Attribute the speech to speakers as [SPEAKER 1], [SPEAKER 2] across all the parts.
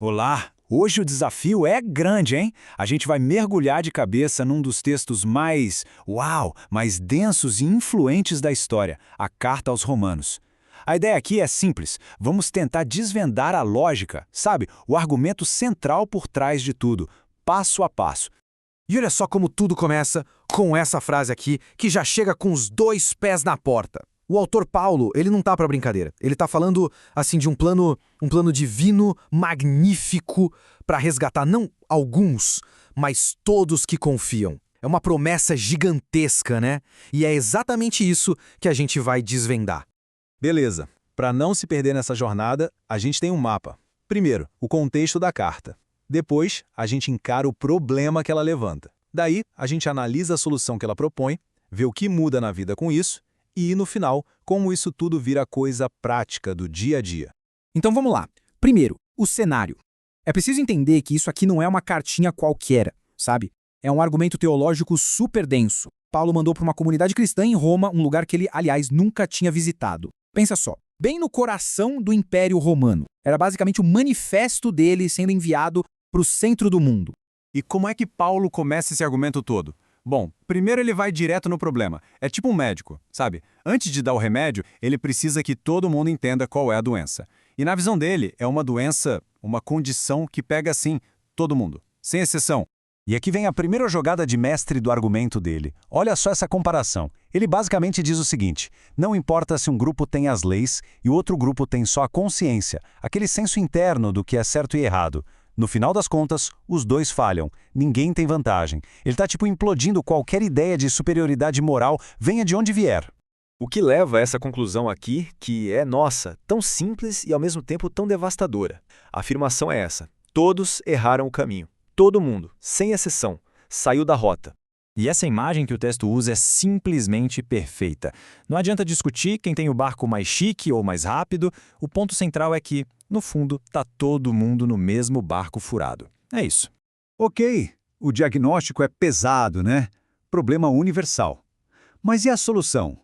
[SPEAKER 1] Olá! Hoje o desafio é grande, hein? A gente vai mergulhar de cabeça num dos textos mais densos e influentes da história, a Carta aos Romanos. A ideia aqui é simples, vamos tentar desvendar a lógica, sabe? O argumento central por trás de tudo, passo a passo.
[SPEAKER 2] E olha só como tudo começa com essa frase aqui, que já chega com os dois pés na porta. O autor Paulo, ele não tá para brincadeira. Ele tá falando assim de um plano divino magnífico para resgatar não alguns, mas todos que confiam. É uma promessa gigantesca, né? E é exatamente isso que a gente vai desvendar.
[SPEAKER 3] Beleza. Para não se perder nessa jornada, a gente tem um mapa. Primeiro, o contexto da carta. Depois, a gente encara o problema que ela levanta. Daí, a gente analisa a solução que ela propõe, vê o que muda na vida com isso e, no final, como isso tudo vira coisa prática do dia a dia.
[SPEAKER 4] Então vamos lá. Primeiro, o cenário. É preciso entender que isso aqui não é uma cartinha qualquer, sabe? É um argumento teológico super denso. Paulo mandou para uma comunidade cristã em Roma, um lugar que ele, aliás, nunca tinha visitado. Pensa só, bem no coração do Império Romano. Era basicamente o manifesto dele sendo enviado para o centro do mundo.
[SPEAKER 1] E como é que Paulo começa esse argumento todo? Bom, primeiro ele vai direto no problema. É tipo um médico, sabe? Antes de dar o remédio, ele precisa que todo mundo entenda qual é a doença. E na visão dele, é uma doença, uma condição que pega assim todo mundo, sem exceção.
[SPEAKER 3] E aqui vem a primeira jogada de mestre do argumento dele. Olha só essa comparação. Ele basicamente diz o seguinte: não importa se um grupo tem as leis e o outro grupo tem só a consciência, aquele senso interno do que é certo e errado. No final das contas, os dois falham. Ninguém tem vantagem. Ele está implodindo qualquer ideia de superioridade moral, venha de onde vier.
[SPEAKER 5] O que leva a essa conclusão aqui, que é, nossa, tão simples e ao mesmo tempo tão devastadora. A afirmação é essa: todos erraram o caminho. Todo mundo, sem exceção, saiu da rota.
[SPEAKER 6] E essa imagem que o texto usa é simplesmente perfeita. Não adianta discutir quem tem o barco mais chique ou mais rápido, o ponto central é que, no fundo, tá todo mundo no mesmo barco furado. É isso.
[SPEAKER 7] Ok, o diagnóstico é pesado, né? Problema universal. Mas e a solução?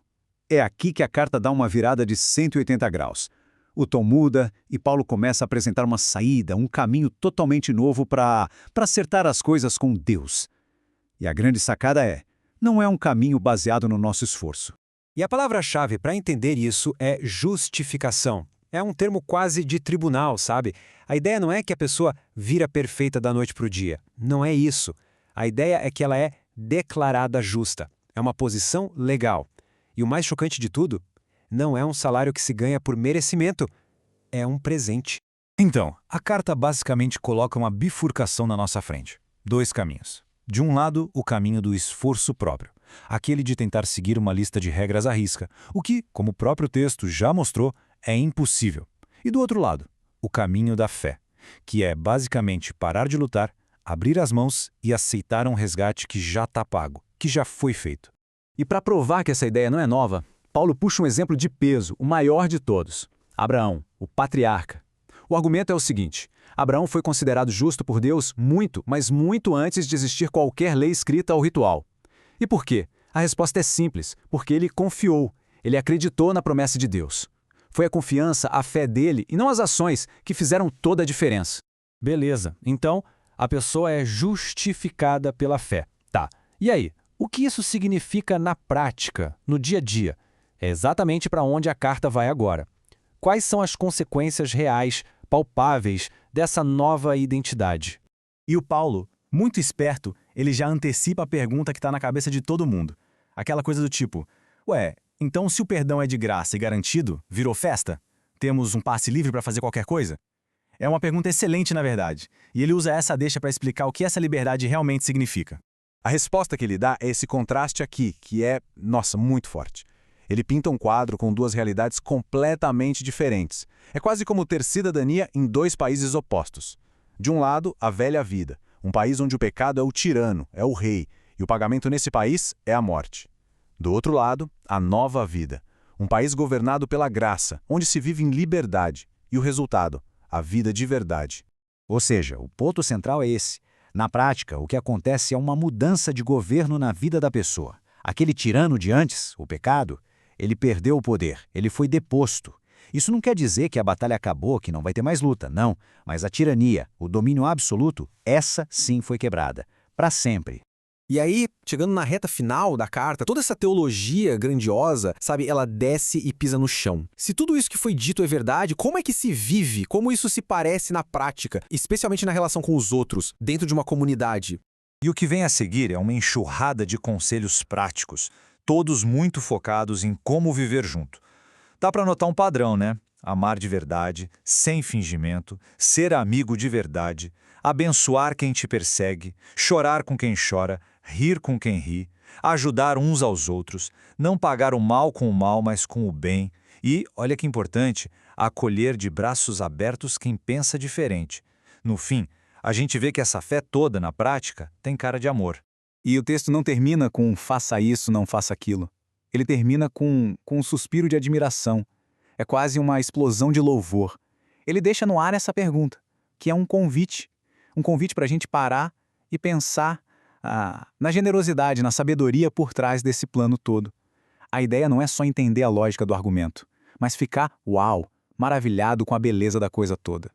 [SPEAKER 7] É aqui que a carta dá uma virada de 180 graus. O tom muda e Paulo começa a apresentar uma saída, um caminho totalmente novo para acertar as coisas com Deus. E a grande sacada não é um caminho baseado no nosso esforço.
[SPEAKER 8] E a palavra-chave para entender isso é justificação. É um termo quase de tribunal, sabe? A ideia não é que a pessoa vira perfeita da noite para o dia. Não é isso. A ideia é que ela é declarada justa. É uma posição legal. E o mais chocante de tudo, não é um salário que se ganha por merecimento. É um presente.
[SPEAKER 6] Então, a carta basicamente coloca uma bifurcação na nossa frente. Dois caminhos. De um lado, o caminho do esforço próprio, aquele de tentar seguir uma lista de regras à risca, o que, como o próprio texto já mostrou, é impossível. E do outro lado, o caminho da fé, que é basicamente parar de lutar, abrir as mãos e aceitar um resgate que já está pago, que já foi feito.
[SPEAKER 3] E para provar que essa ideia não é nova, Paulo puxa um exemplo de peso, o maior de todos: Abraão, o patriarca. O argumento é o seguinte: Abraão foi considerado justo por Deus muito, mas muito antes de existir qualquer lei escrita ou ritual. E por quê? A resposta é simples: porque ele confiou, ele acreditou na promessa de Deus. Foi a confiança, a fé dele e não as ações que fizeram toda a diferença.
[SPEAKER 6] Beleza, então a pessoa é justificada pela fé. Tá, e aí? O que isso significa na prática, no dia a dia? É exatamente para onde a carta vai agora. Quais são as consequências reais, palpáveis, dessa nova identidade?
[SPEAKER 9] E o Paulo, muito esperto, ele já antecipa a pergunta que está na cabeça de todo mundo. Aquela coisa do tipo: ué, então se o perdão é de graça e garantido, virou festa? Temos um passe livre para fazer qualquer coisa? É uma pergunta excelente, na verdade, e ele usa essa deixa para explicar o que essa liberdade realmente significa.
[SPEAKER 3] A resposta que ele dá é esse contraste aqui, que é, nossa, muito forte. Ele pinta um quadro com duas realidades completamente diferentes. É quase como ter cidadania em dois países opostos. De um lado, a velha vida, um país onde o pecado é o tirano, é o rei, e o pagamento nesse país é a morte. Do outro lado, a nova vida, um país governado pela graça, onde se vive em liberdade, e o resultado, a vida de verdade.
[SPEAKER 7] Ou seja, o ponto central é esse. Na prática, o que acontece é uma mudança de governo na vida da pessoa. Aquele tirano de antes, o pecado, ele perdeu o poder, ele foi deposto. Isso não quer dizer que a batalha acabou, que não vai ter mais luta, não. Mas a tirania, o domínio absoluto, essa sim foi quebrada. Para sempre.
[SPEAKER 2] E aí, chegando na reta final da carta, toda essa teologia grandiosa, sabe, ela desce e pisa no chão. Se tudo isso que foi dito é verdade, como é que se vive? Como isso se parece na prática, especialmente na relação com os outros, dentro de uma comunidade?
[SPEAKER 6] E o que vem a seguir é uma enxurrada de conselhos práticos, todos muito focados em como viver junto. Dá para notar um padrão, né? Amar de verdade, sem fingimento, ser amigo de verdade, abençoar quem te persegue, chorar com quem chora, rir com quem ri, ajudar uns aos outros, não pagar o mal com o mal, mas com o bem e, olha que importante, acolher de braços abertos quem pensa diferente. No fim, a gente vê que essa fé toda, na prática, tem cara de amor.
[SPEAKER 1] E o texto não termina com faça isso, não faça aquilo. Ele termina com um suspiro de admiração. É quase uma explosão de louvor. Ele deixa no ar essa pergunta, que é um convite para a gente parar e pensar na generosidade, na sabedoria por trás desse plano todo. A ideia não é só entender a lógica do argumento, mas ficar, uau, maravilhado com a beleza da coisa toda.